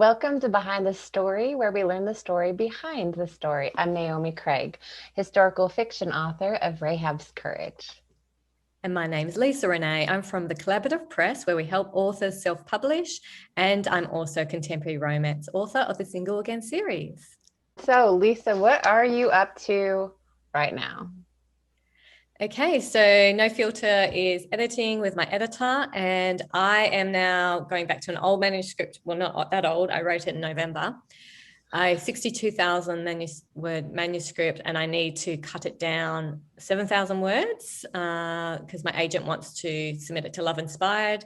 Welcome to Behind the Story, where we learn the story behind the story. I'm Naomi Craig, historical fiction author of Rahab's Courage. And my name is Lisa Renee. I'm from the Collaborative Press, where we help authors self-publish, and I'm also contemporary romance author of the Single Again series. So, Lisa, what are you up to right now? Okay, so No Filter is editing with my editor, and I am now going back to an old manuscript. Well, not that old. I wrote it in November. A 62,000 word manuscript, and I need to cut it down 7,000 words because my agent wants to submit it to Love Inspired.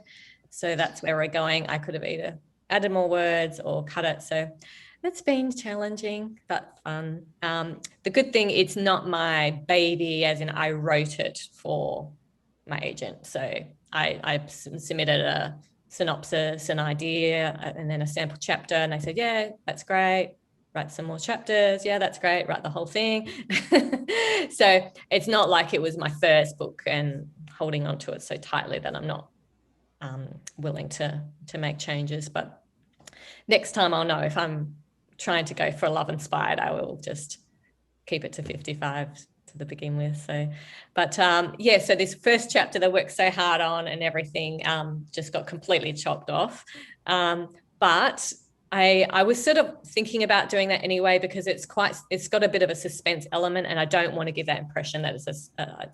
So that's where we're going. I could have either added more words or cut it. So it's been challenging, but fun. The good thing, it's not my baby, as in I wrote it for my agent. So I submitted a synopsis, an idea, and then a sample chapter. And they said, yeah, that's great. Write some more chapters. Yeah, that's great. Write the whole thing. So it's not like it was my first book and holding on to it so tightly that I'm not willing to make changes. But next time I'll know if I'm trying to go for a Love Inspired, I will just keep it to 55 to begin with. So, but yeah, so this first chapter that I worked so hard on and everything just got completely chopped off. But I was sort of thinking about doing that anyway, because it's got a bit of a suspense element, and I don't want to give that impression that it's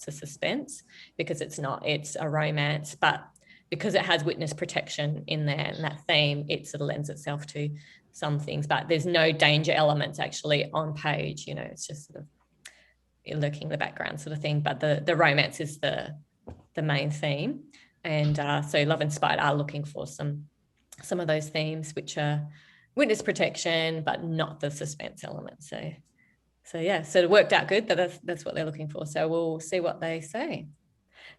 a suspense, because it's not. It's a romance, but because it has witness protection in there and that theme, it sort of lends itself to some things. But there's no danger elements actually on page. You know, it's just sort of lurking in the background sort of thing. But the romance is the main theme, and so Love Inspired are looking for some of those themes, which are witness protection, but not the suspense element. So yeah, so it worked out good. That's what they're looking for. So we'll see what they say.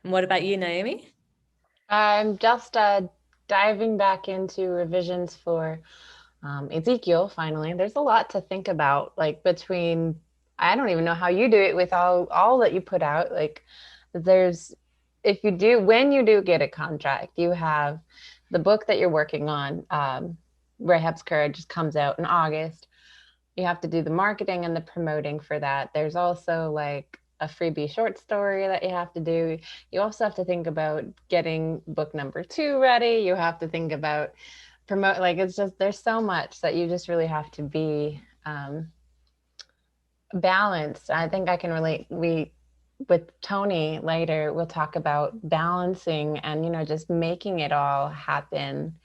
And what about you, Naomi? I'm just diving back into revisions for Ezekiel, finally. There's a lot to think about, like between, I don't even know how you do it with all that you put out. Like there's, when you do get a contract, you have the book that you're working on, Rahab's Courage, comes out in August. You have to do the marketing and the promoting for that. There's also like a freebie short story that you have to do. You also have to think about getting book number 2 ready. You have to think about promote, like it's just, there's so much that you just really have to be balanced. I think I can relate. With Toni later, we'll talk about balancing and, just making it all happen.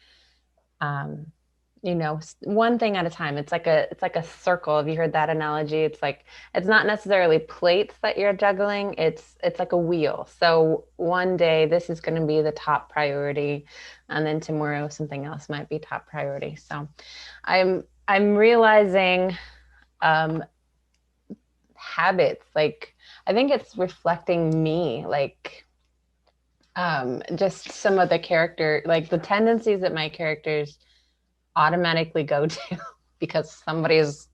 One thing at a time. It's like a circle. Have you heard that analogy? It's not necessarily plates that you're juggling. It's like a wheel. So one day this is going to be the top priority, and then tomorrow something else might be top priority. So I'm realizing habits. Like I think it's reflecting me, like just some of the character, like the tendencies that my characters automatically go to because somebody's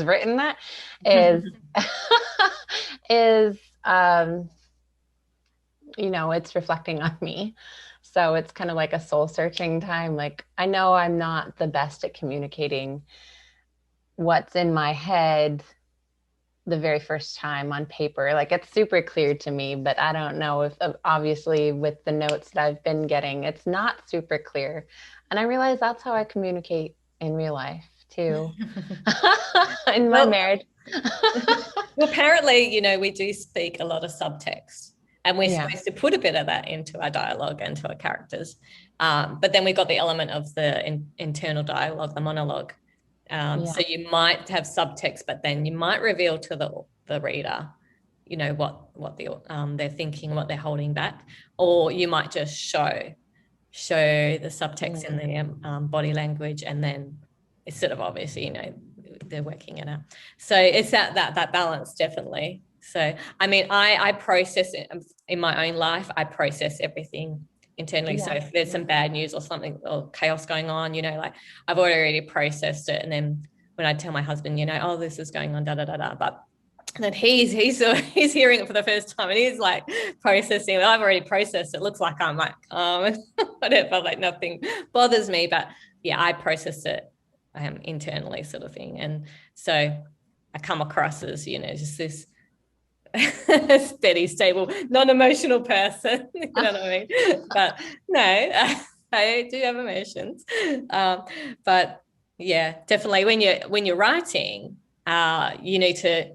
written that is is it's reflecting on me. So it's kind of like a soul searching time. Like I know I'm not the best at communicating what's in my head the very first time on paper. Like it's super clear to me, but I don't know if, obviously with the notes that I've been getting, it's not super clear. And I realize that's how I communicate in real life too. In my marriage. Well, apparently, we do speak a lot of subtext, and we're supposed to put a bit of that into our dialogue and to our characters. But then we've got the element of the internal dialogue, the monologue. So you might have subtext, but then you might reveal to the reader, what they're thinking, what they're holding back, or you might just show the subtext in the body language, and then it's sort of obviously, they're working it out. So it's that balance, definitely. So I mean, I process it in my own life. I process everything internally. So if there's some bad news or something or chaos going on, like I've already processed it. And then when I tell my husband, oh, this is going on, da da da da, but then he's hearing it for the first time, and he's like processing it. I've already processed it. Looks like I'm like whatever, like nothing bothers me. But yeah, I process it internally sort of thing. And so I come across as, just this steady, stable, non-emotional person. You know what I mean? But no, I do have emotions. But yeah, definitely when you're writing, you need to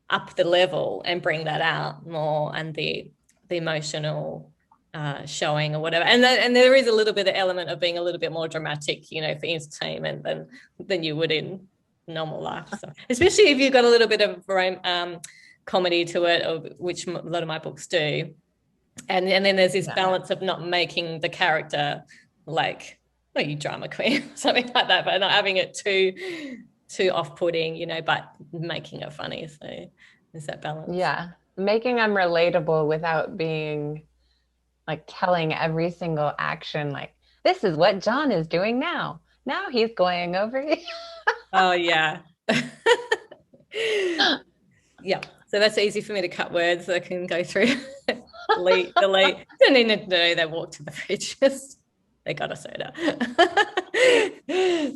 up the level and bring that out more, and the emotional showing or whatever. And there is a little bit of element of being a little bit more dramatic, for entertainment than you would in normal life. So, especially if you've got a little bit of comedy to it, or which a lot of my books do. And then there's this balance of not making the character like, oh, you drama queen, or something like that, but not having it too off-putting, but making it funny. So there's that balance. Yeah. Making them relatable without being like telling every single action, like, this is what John is doing now. Now he's going over here. Oh, yeah. Yeah. So that's easy for me to cut words that I can go through. delete. Don't need to do that. Walk to the fridge. Just they got a soda.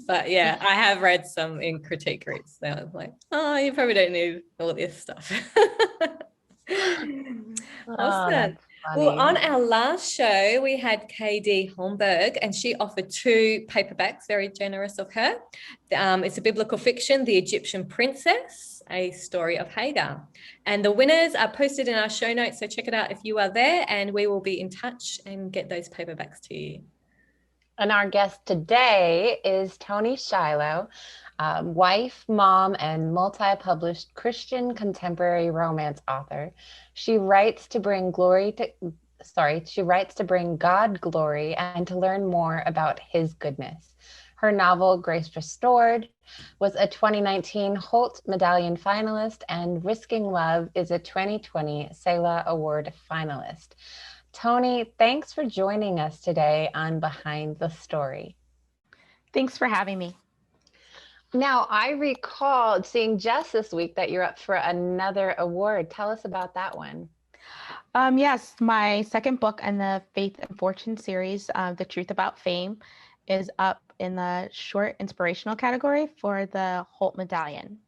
But yeah, I have read some in critique groups. They were like, oh, you probably don't need all this stuff. Awesome. Well, on our last show, we had KD Holmberg, and she offered 2 paperbacks, very generous of her. It's a biblical fiction, The Egyptian Princess, a story of Hagar. And the winners are posted in our show notes, so check it out if you are there, and we will be in touch and get those paperbacks to you. And our guest today is Toni Shiloh, wife, mom, and multi-published Christian contemporary romance author. She writes to bring God glory and to learn more about his goodness. Her novel, Grace Restored, was a 2019 Holt Medallion finalist, and Risking Love is a 2020 Selah Award finalist. Toni, thanks for joining us today on Behind the Story. Thanks for having me. Now, I recalled seeing just this week that you're up for another award. Tell us about that one. Yes, my second book in the Faith and Fortune series, The Truth About Fame, is up in the short inspirational category for the Holt Medallion.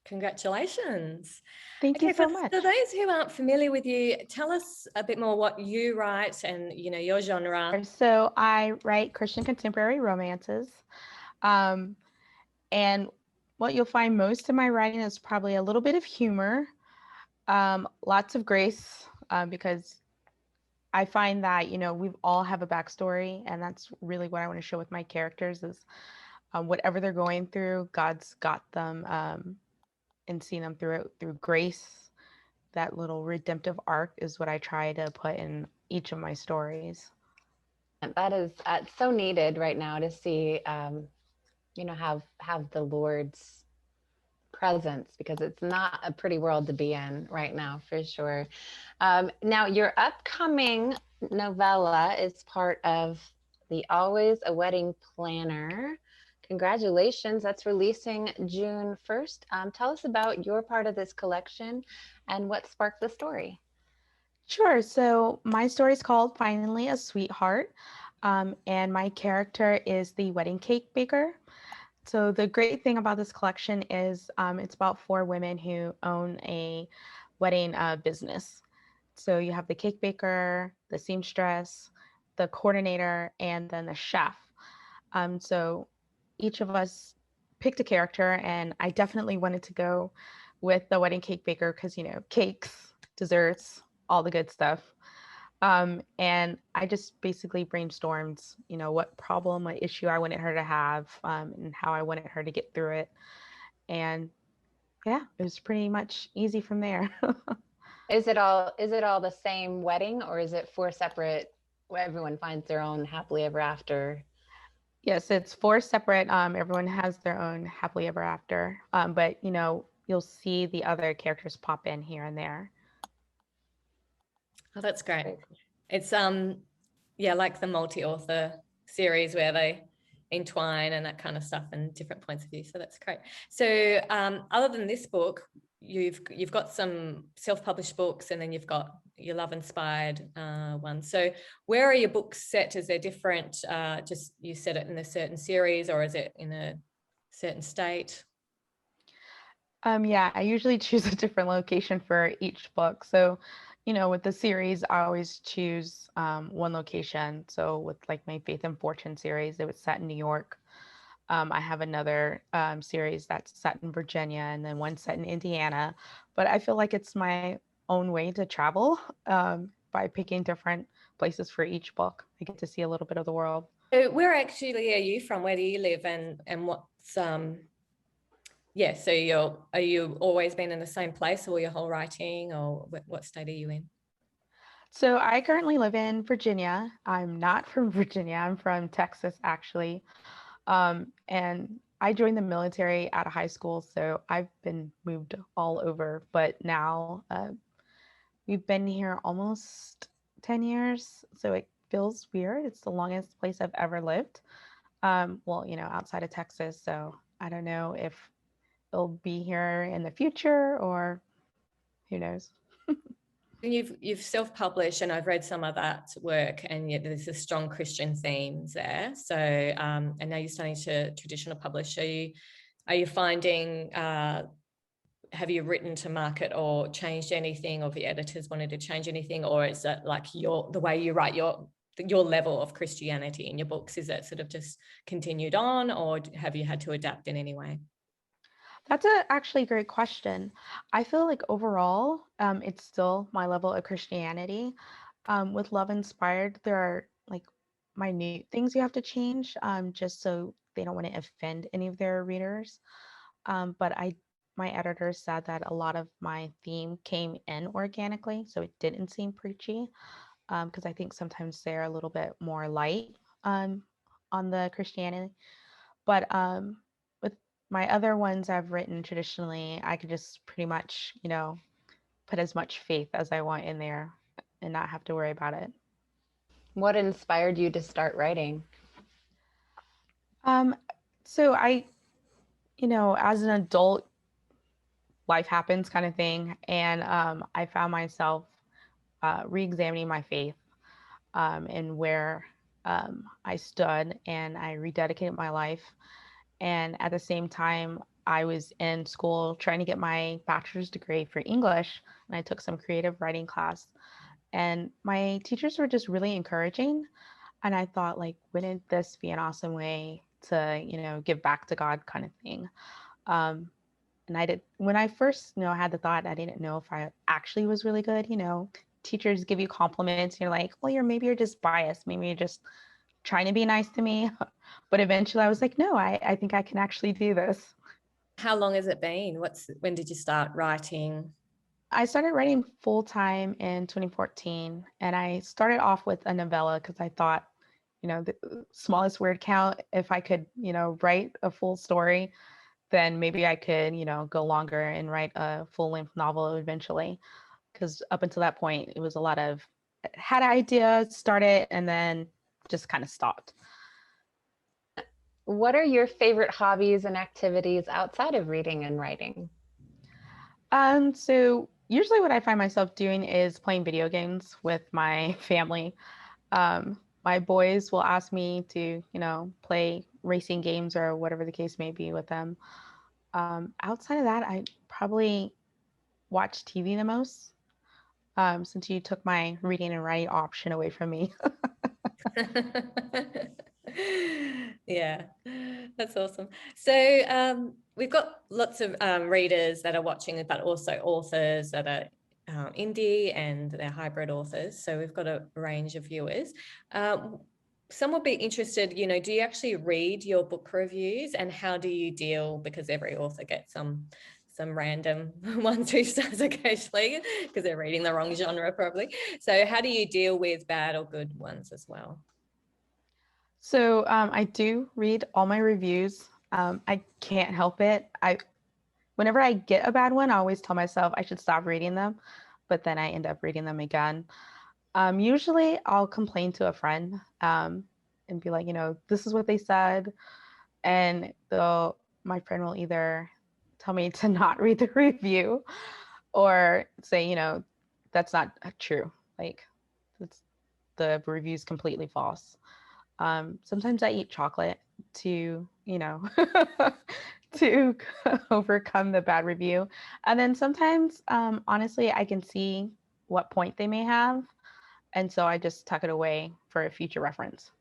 Congratulations. Thank you so much. For those who aren't familiar with you, tell us a bit more what you write and, your genre. So I write Christian contemporary romances. And what you'll find most of my writing is probably a little bit of humor, lots of grace, because I find that, we all have a backstory, and that's really what I want to show with my characters is whatever they're going through, God's got them and seeing them through it through grace. That little redemptive arc is what I try to put in each of my stories. And that is so needed right now to see, have the Lord's presence, because it's not a pretty world to be in right now, for sure. Now, your upcoming novella is part of the Always a Wedding Planner. Congratulations, that's releasing June 1st. Tell us about your part of this collection and what sparked the story. Sure. So my story is called Finally a Sweetheart, and my character is the wedding cake baker. So the great thing about this collection is it's about 4 women who own a wedding business. So you have the cake baker, the seamstress, the coordinator, and then the chef. So each of us picked a character, and I definitely wanted to go with the wedding cake baker because, cakes, desserts, all the good stuff. And I just basically brainstormed, what problem, what issue I wanted her to have, and how I wanted her to get through it. And yeah, it was pretty much easy from there. Is it all the same wedding, or is it 4 separate, where everyone finds their own happily ever after? Yes, it's 4 separate. Everyone has their own happily ever after. But you'll see the other characters pop in here and there. Oh, that's great. It's like the multi-author series where they entwine and that kind of stuff and different points of view. So that's great. So other than this book, you've got some self-published books, and then you've got your love inspired ones. So where are your books set? Is there different, just you set it in a certain series, or is it in a certain state? Yeah, I usually choose a different location for each book. So, with the series, I always choose one location. So with like my Faith and Fortune series, it was set in New York. I have another series that's set in Virginia, and then one set in Indiana. But I feel like it's my own way to travel by picking different places for each book. I get to see a little bit of the world. So where actually are you from? Where do you live, and what's yeah, so are you always been in the same place all your whole writing, or what state are you in? So I currently live in Virginia. I'm not from Virginia. I'm from Texas, actually. And I joined the military out of high school, so I've been moved all over. But now we've been here almost 10 years, so it feels weird. It's the longest place I've ever lived. Well, outside of Texas. So I don't know if it'll be here in the future or who knows. And you've self-published, and I've read some of that work, and yet there's a strong Christian themes there. So and now you're starting to traditional publish. Are you finding have you written to market or changed anything, or the editors wanted to change anything, or is that like the way you write your level of Christianity in your books, is that sort of just continued on, or have you had to adapt in any way? That's actually a great question. I feel like overall, it's still my level of Christianity. With Love Inspired, there are like minute things you have to change, just so they don't want to offend any of their readers. But my editor said that a lot of my theme came in organically, so it didn't seem preachy. Because I think sometimes they're a little bit more light um, on the Christianity. But with my other ones I've written traditionally, I could just pretty much, put as much faith as I want in there and not have to worry about it. What inspired you to start writing? Um, so as an adult, life happens kind of thing. And I found myself re-examining my faith and where I stood, and I rededicated my life. And at the same time, I was in school trying to get my bachelor's degree for English, and I took some creative writing class. And my teachers were just really encouraging. And I thought, like, wouldn't this be an awesome way to, give back to God kind of thing? Um, and I did, when I first, had the thought, I didn't know if I actually was really good. Teachers give you compliments. And you're like, well, maybe you're just biased. Maybe you're just trying to be nice to me. But eventually I was like, no, I think I can actually do this. How long has it been? When did you start writing? I started writing full time in 2014, and I started off with a novella because I thought, the smallest word count, if I could, write a full story, then maybe I could, go longer and write a full length novel eventually. Because up until that point, it was a lot of had an idea, started, and then just kind of stopped. What are your favorite hobbies and activities outside of reading and writing? So usually what I find myself doing is playing video games with my family. My boys will ask me to, play racing games or whatever the case may be with them. Outside of that, I probably watch TV the most, since you took my reading and writing option away from me. Yeah, that's awesome. So we've got lots of readers that are watching, but also authors that are indie and they're hybrid authors. So we've got a range of viewers. Some would be interested, do you actually read your book reviews, and how do you deal, because every author gets some random ones who starts occasionally because they're reading the wrong genre probably. So how do you deal with bad or good ones as well? So I do read all my reviews. I can't help it. Whenever I get a bad one, I always tell myself I should stop reading them, but then I end up reading them again. Usually I'll complain to a friend and be like, this is what they said. And my friend will either tell me to not read the review or say, that's not true. Like, it's, the review's completely false. Sometimes I eat chocolate to, to overcome the bad review. And then sometimes, honestly, I can see what point they may have. And so I just tuck it away for a future reference.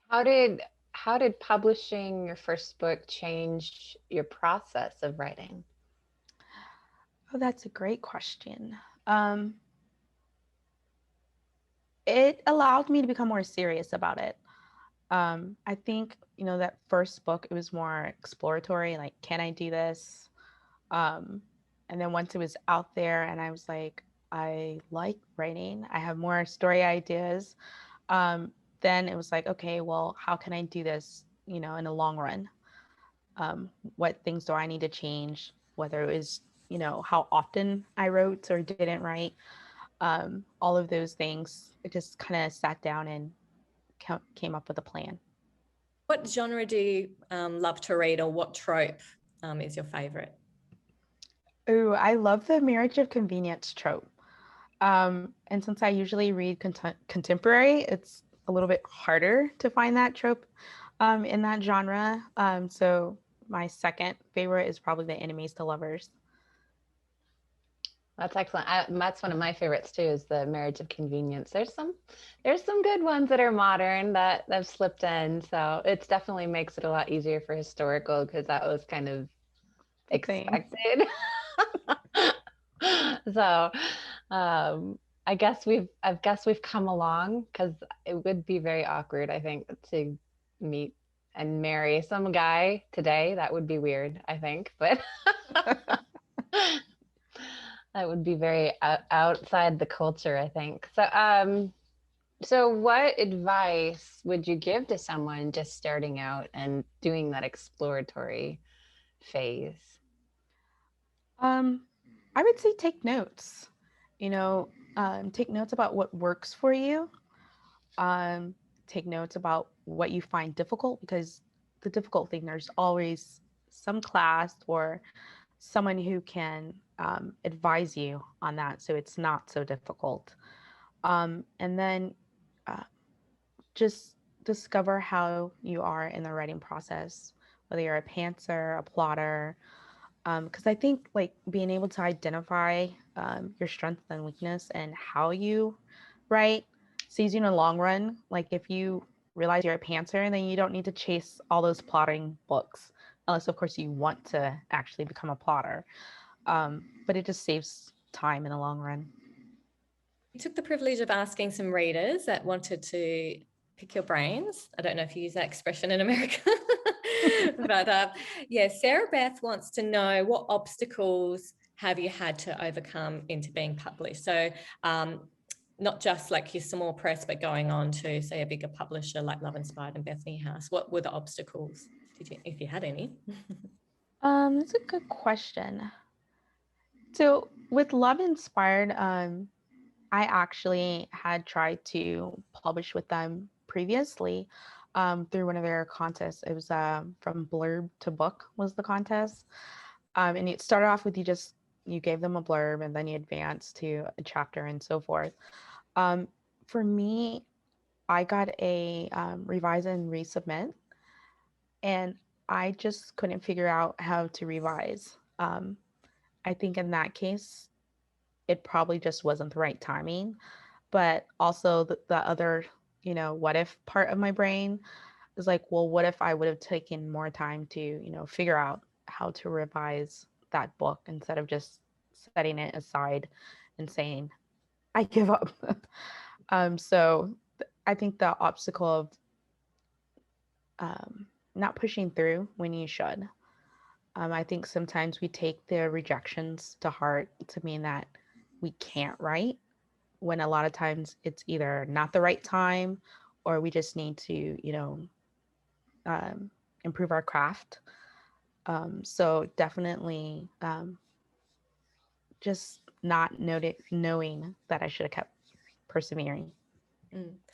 How did how did publishing your first book change your process of writing? Oh, that's a great question. Um, it allowed me to become more serious about it. I think, that first book, it was more exploratory, like, can I do this? Um, and then once it was out there and I was like, I like writing, I have more story ideas. Um, then it was like, okay, well, how can I do this, in the long run? What things do I need to change? Whether it was, how often I wrote or didn't write, all of those things. It just kind of sat down and came up with a plan. What genre do you love to read, or what trope is your favorite? Ooh, I love the marriage of convenience trope. And since I usually read contemporary, it's a little bit harder to find that trope in that genre. So my second favorite is probably the enemies to lovers. That's excellent. That's one of my favorites too, is the marriage of convenience. There's some good ones that are modern that have slipped in. So it's definitely makes it a lot easier for historical because that was kind of Same. expected. So I guess we've come along because it would be very awkward, I think, to meet and marry some guy today. That would be weird, I think, but that would be very outside the culture, I think. So what advice would you give to someone just starting out and doing that exploratory phase? Um, I would say take notes. Take notes about what works for you. Um, Take notes about what you find difficult, because the difficult thing, there's always some class or someone who can advise you on that, so it's not so difficult. And then uh, just discover how you are in the writing process, whether you're a pantser, a plotter, because I think, like, being able to identify your strength and weakness and how you write sees you in the long run. Like, if you realize you're a pantser, then you don't need to chase all those plotting books, unless of course you want to actually become a plotter. But it just saves time in the long run. You took the privilege of asking some readers that wanted to pick your brains. I don't know if you use that expression in America, but yeah, Sarah Beth wants to know, what obstacles have you had to overcome into being published? So not just like your small press, but going on to, say, a bigger publisher like Love Inspired and Bethany House. What were the obstacles, if you had any? That's a good question. So with Love Inspired, I actually had tried to publish with them previously through one of their contests. It was from blurb to book was the contest. And it started off with you gave them a blurb and then you advanced to a chapter and so forth. Um, for me, I got a revise and resubmit, and I just couldn't figure out how to revise. I think in that case, it probably just wasn't the right timing. But also the other, what if part of my brain is like, well, what if I would have taken more time to, figure out how to revise that book instead of just setting it aside and saying, I give up. So I think the obstacle of not pushing through when you should. I think sometimes we take the rejections to heart to mean that we can't write, when a lot of times it's either not the right time or we just need to, um, improve our craft. So definitely just not knowing that I should have kept persevering.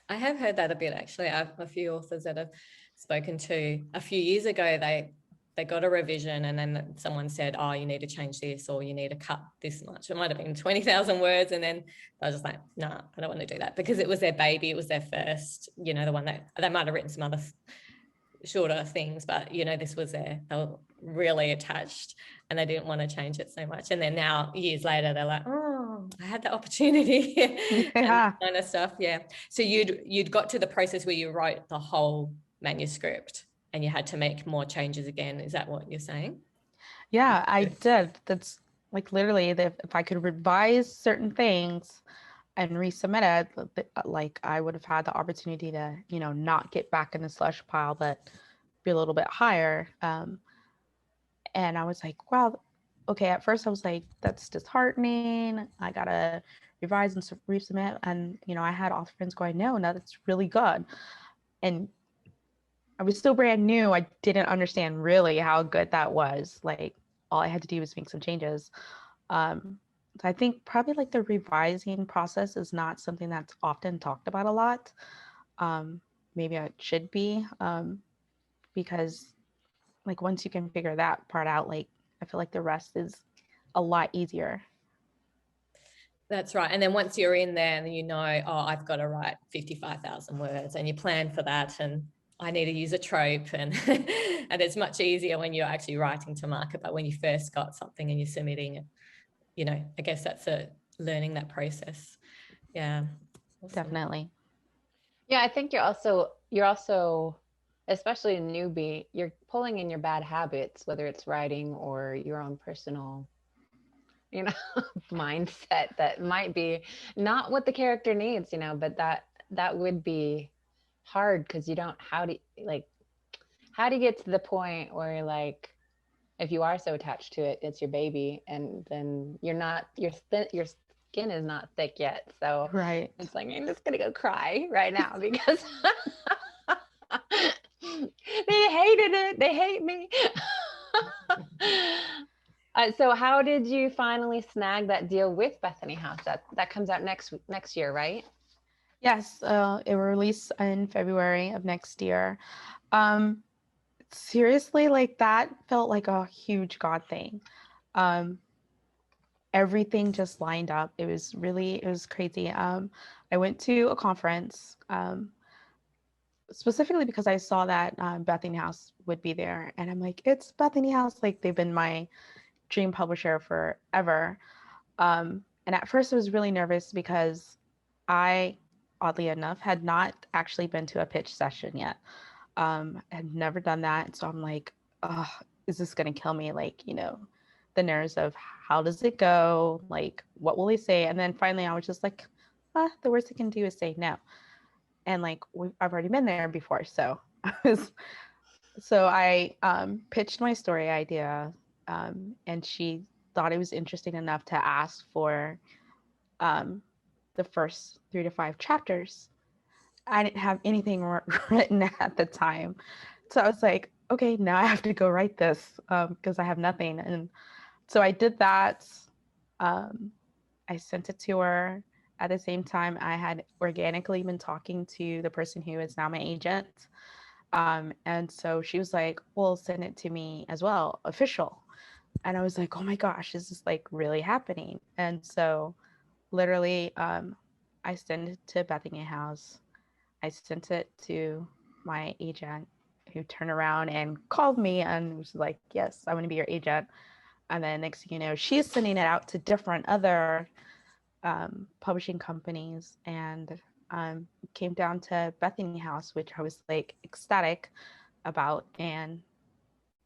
I have heard that a bit, actually. I have a few authors that I've spoken to a few years ago. They they got a revision, and then someone said, oh, you need to change this, or you need to cut this much. It might have been 20,000 words. And then I was just like, no, I don't want to do that, because it was their baby. It was their first, you know, the one that they might have written some other shorter things, but, you know, this was they were really attached, and they didn't want to change it so much. And then now, years later, they're like, oh, I had the opportunity. Yeah. And kind of stuff. Yeah. So you'd got to the process where you wrote the whole manuscript and you had to make more changes again. Is that what you're saying? Yeah, I did. That's like literally if I could revise certain things and resubmit it, like I would have had the opportunity to, you know, not get back in the slush pile, but be a little bit higher. And I was like, wow, okay. At first I was like, that's disheartening. I gotta revise and resubmit. And, you know, I had author friends going, no, that's really good. And I was still brand new. I didn't understand really how good that was. Like all I had to do was make some changes. So I think probably like the revising process is not something that's often talked about a lot. Maybe it should be, because like once you can figure that part out, like I feel like the rest is a lot easier. That's right. And then once you're in there and you know, oh, I've got to write 55,000 words, and you plan for that, and I need to use a trope, and and it's much easier when you're actually writing to market. But when you first got something and you're submitting it, you know, I guess that's learning that process. Yeah. Awesome. Definitely. Yeah, I think you're also especially a newbie, you're pulling in your bad habits, whether it's writing or your own personal, you know, mindset that might be not what the character needs, you know, but that would be hard because you don't how do you get to the point where like if you are so attached to it, it's your baby, and then you're not your skin is not thick yet, so Right. it's like I'm just gonna go cry right now because they hated it. They hate me. So how did you finally snag that deal with Bethany House? That comes out next year, right? Yes, it will release in February of next year. Um, Seriously, like that felt like a huge God thing. Um, Everything just lined up. It was crazy. I went to a conference, specifically because I saw that Bethany House would be there, and I'm like, it's Bethany House. Like they've been my dream publisher forever. And at first, I was really nervous because I, oddly enough, had not actually been to a pitch session yet. Had never done that. So I'm like, oh, is this going to kill me? Like, you know, the nerves of how does it go? Like, what will they say? And then finally, I was just like, the worst I can do is say no. And like, I've already been there before. So I pitched my story idea, and she thought it was interesting enough to ask for the first 3 to 5 chapters. I didn't have anything written at the time. So I was like, okay, now I have to go write this because I have nothing. And so I did that. I sent it to her. At the same time, I had organically been talking to the person who is now my agent. And so she was like, well, send it to me as well, official. And I was like, oh my gosh, this is like really happening. And so literally, I sent it to Bethany House. I sent it to my agent, who turned around and called me and was like, yes, I want to be your agent. And then next thing you know, she's sending it out to different other publishing companies, and came down to Bethany House, which I was like ecstatic about. And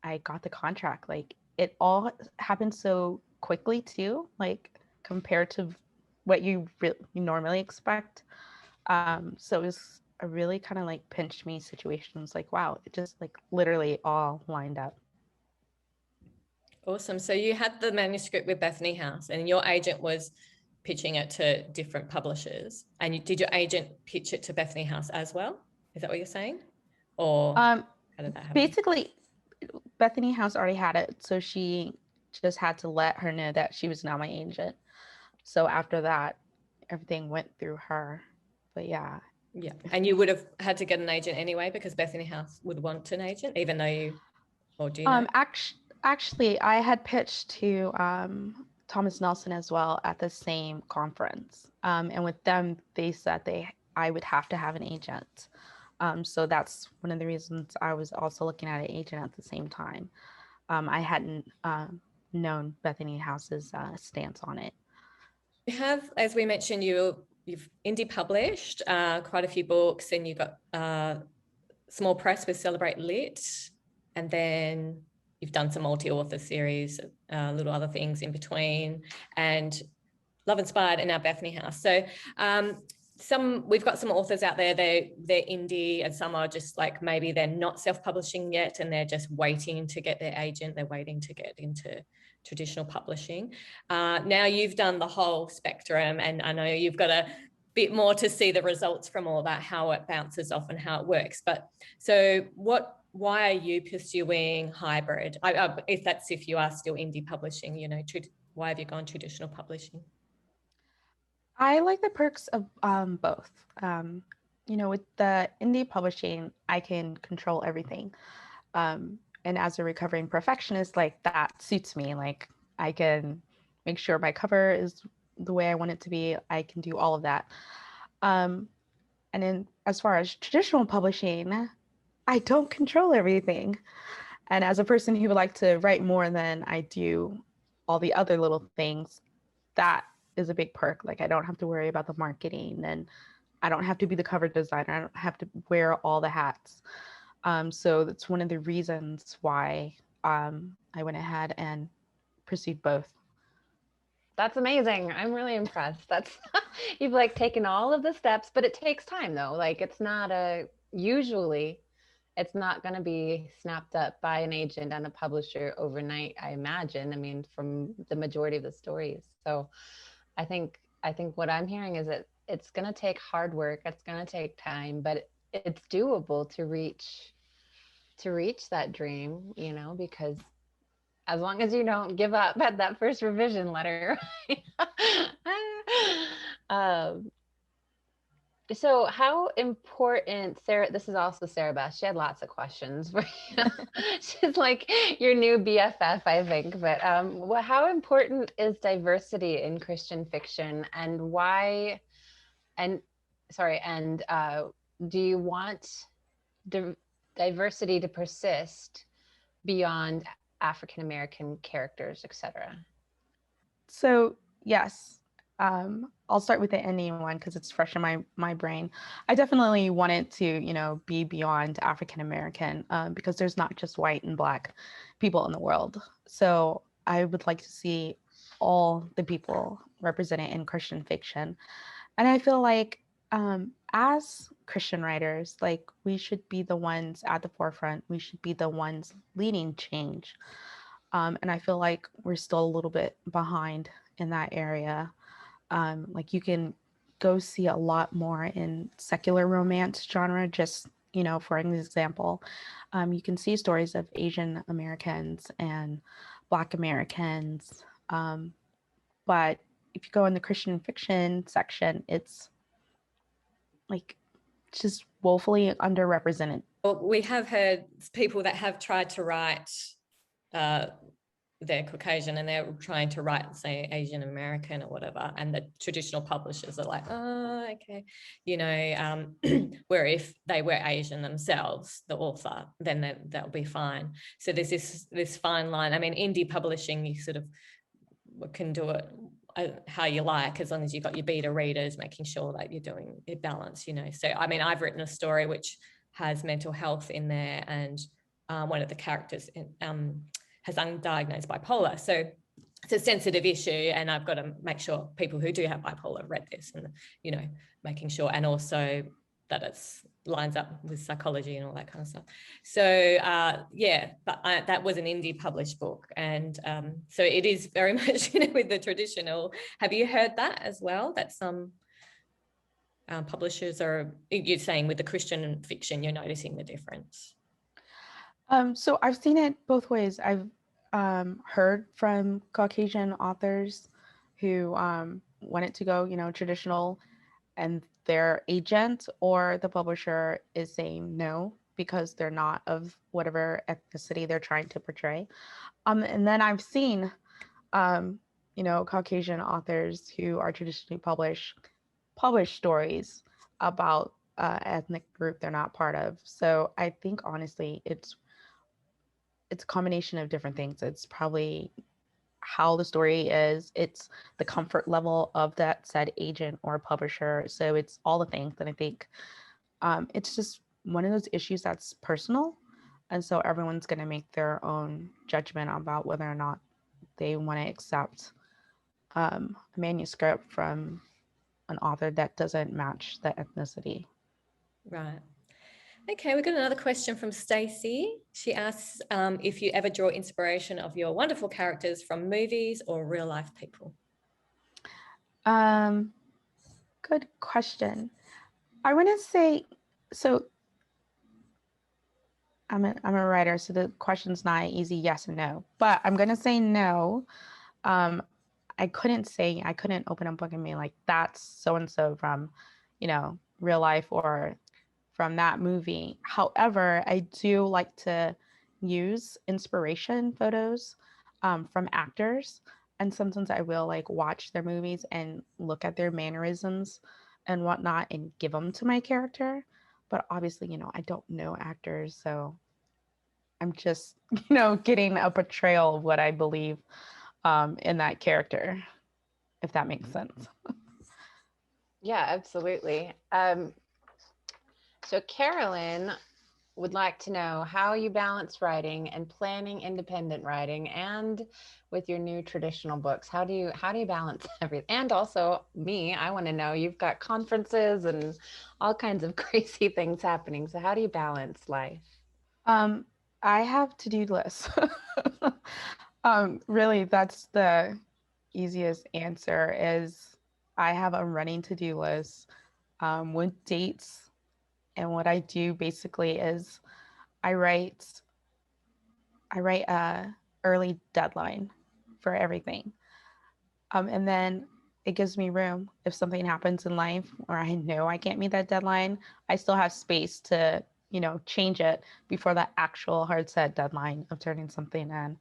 I got the contract. Like it all happened so quickly too, like compared to what you normally expect. So it was a really kind of like pinched me situation. It was like, wow, it just like literally all lined up. Awesome. So you had the manuscript with Bethany House, and your agent was pitching it to different publishers. And did your agent pitch it to Bethany House as well? Is that what you're saying? Or how did that happen? Basically, Bethany House already had it, so she just had to let her know that she was now my agent. So after that, everything went through her. But yeah. Yeah. And you would have had to get an agent anyway, because Bethany House would want an agent, even though you or do you know? Actually, I had pitched to Thomas Nelson as well at the same conference. And with them, they said I would have to have an agent. So that's one of the reasons I was also looking at an agent at the same time. I hadn't known Bethany House's stance on it. You have, as we mentioned, you've indie published quite a few books, and you got small press with Celebrate Lit, and then you've done some multi-author series, little other things in between, and Love Inspired and now Bethany House. So we've got some authors out there, they're indie, and some are just like, maybe they're not self-publishing yet and they're just waiting to get their agent, they're waiting to get into traditional publishing. Now you've done the whole spectrum, and I know you've got a bit more to see the results from all that, how it bounces off and how it works. But so why are you pursuing hybrid? If you are still indie publishing, why have you gone traditional publishing? I like the perks of both. With the indie publishing, I can control everything. And as a recovering perfectionist, like that suits me. Like I can make sure my cover is the way I want it to be. I can do all of that. And then as far as traditional publishing, I don't control everything. And as a person who would like to write more than I do all the other little things, that is a big perk. Like I don't have to worry about the marketing, and I don't have to be the cover designer. I don't have to wear all the hats. So that's one of the reasons why I went ahead and pursued both. That's amazing. I'm really impressed. That's you've like taken all of the steps, but it takes time though. Like usually it's not going to be snapped up by an agent and a publisher overnight, I imagine. I mean, from the majority of the stories. So I think what I'm hearing is that it's going to take hard work. It's going to take time, but it's doable to reach that dream, because as long as you don't give up at that first revision letter. um, so how important, Sarah, this is also Sarah Beth, she had lots of questions for you. She's like your new BFF, I think. But how important is diversity in Christian fiction, and why, and do you want diversity to persist beyond African American characters, etc.? So yes, I'll start with the ending one because it's fresh in my brain. I definitely wanted to, be beyond African American because there's not just white and black people in the world. So I would like to see all the people represented in Christian fiction. And I feel like as Christian writers, like we should be the ones at the forefront. We should be the ones leading change. And I feel like we're still a little bit behind in that area. Like you can go see a lot more in secular romance genre, just, for an example. You can see stories of Asian Americans and Black Americans. But if you go in the Christian fiction section, it's like just woefully underrepresented. Well, we have heard people that have tried to write, they're Caucasian and they're trying to write, say, Asian American or whatever, and the traditional publishers are like, oh, okay, where if they were Asian themselves, the author, then that'll be fine. So there's this fine line. I mean, indie publishing, you sort of can do it how you like, as long as you've got your beta readers, making sure that you're doing it balanced, So, I mean, I've written a story which has mental health in there, and one of the characters has undiagnosed bipolar. So it's a sensitive issue, and I've got to make sure people who do have bipolar read this, and, making sure, and also that it lines up with psychology and all that kind of stuff. So but that was an indie published book, and so it is very much with the traditional. Have you heard that as well, that some publishers are, you're saying with the Christian fiction you're noticing the difference? So I've seen it both ways. I've heard from Caucasian authors who wanted to go, traditional, and their agent or the publisher is saying no because they're not of whatever ethnicity they're trying to portray. And then I've seen, Caucasian authors who are traditionally publish stories about ethnic group they're not part of. So I think honestly, it's a combination of different things. It's probably how the story is. It's the comfort level of that said agent or publisher. So it's all the things that I think it's just one of those issues that's personal. And so everyone's going to make their own judgment about whether or not they want to accept a manuscript from an author that doesn't match the ethnicity. Right. Okay, we've got another question from Stacey. She asks if you ever draw inspiration of your wonderful characters from movies or real life people. Good question. I want to say, so I'm a writer, so the question's not easy yes and no, but I'm going to say no. I couldn't open a book and be like, that's so-and-so from, real life or from that movie. However, I do like to use inspiration photos from actors. And sometimes I will like watch their movies and look at their mannerisms and whatnot and give them to my character. But obviously, I don't know actors. So I'm just, getting a portrayal of what I believe in that character, if that makes sense. Yeah, absolutely. So Carolyn would like to know how you balance writing and planning independent writing and with your new traditional books. How do you balance everything? And also me, I want to know, you've got conferences and all kinds of crazy things happening. So how do you balance life? I have to-do lists. Really, that's the easiest answer is I have a running to-do list with dates. And what I do basically is I write a early deadline for everything. And then it gives me room if something happens in life or I know I can't meet that deadline, I still have space to, change it before the actual hard set deadline of turning something in.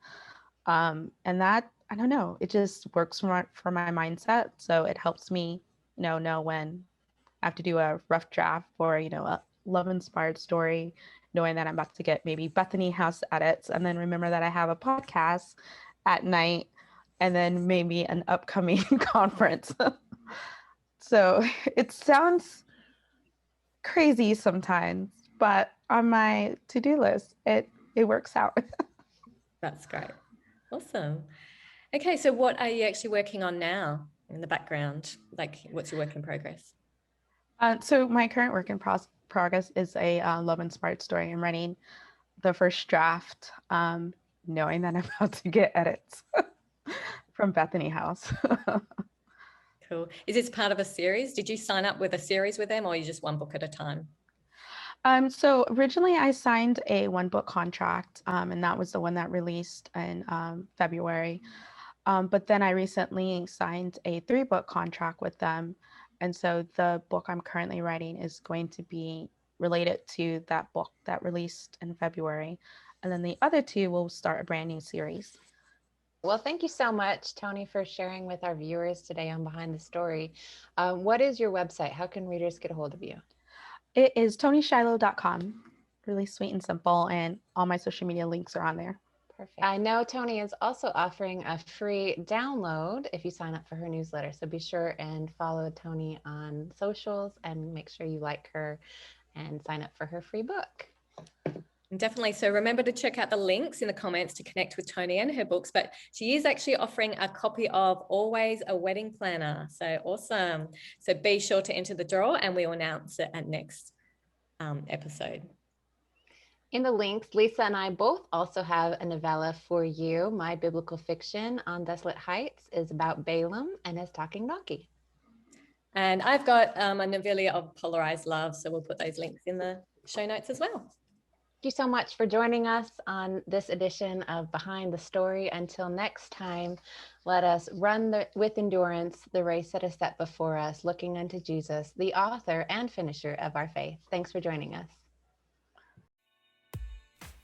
And that, I don't know, it just works for my mindset. So it helps me, know when I have to do a rough draft for, a love inspired story, knowing that I'm about to get maybe Bethany House edits, and then remember that I have a podcast at night, and then maybe an upcoming conference. So it sounds crazy sometimes, but on my to-do list, it works out. That's great. Awesome. Okay, so what are you actually working on now in the background? Like, what's your work in progress? So my current work in progress is a love-inspired story. I'm writing the first draft, knowing that I'm about to get edits from Bethany House. Cool. Is this part of a series? Did you sign up with a series with them or you just one book at a time? So originally I signed a 1-book contract, and that was the one that released in February. But then I recently signed a 3-book contract with them. And so the book I'm currently writing is going to be related to that book that released in February. And then the other 2 will start a brand new series. Well, thank you so much, Toni, for sharing with our viewers today on Behind the Story. What is your website? How can readers get a hold of you? It is ToniShiloh.com. Really sweet and simple, and all my social media links are on there. Perfect. I know Toni is also offering a free download if you sign up for her newsletter. So be sure and follow Toni on socials and make sure you like her and sign up for her free book. Definitely. So remember to check out the links in the comments to connect with Toni and her books, but she is actually offering a copy of Always a Wedding Planner. So awesome. So be sure to enter the draw and we'll announce it at next episode. In the links, Lisa and I both also have a novella for you. My biblical fiction on Desolate Heights is about Balaam and his talking donkey. And I've got a novella of Polarized Love. So we'll put those links in the show notes as well. Thank you so much for joining us on this edition of Behind the Story. Until next time, let us run with endurance the race that is set before us, looking unto Jesus, the author and finisher of our faith. Thanks for joining us.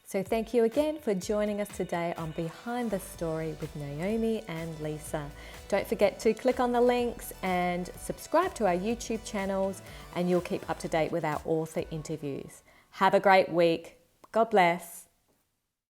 So thank you again for joining us today on Behind the Story with Naomi and Lisa. Don't forget to click on the links and subscribe to our YouTube channels, and you'll keep up to date with our author interviews. Have a great week. God bless.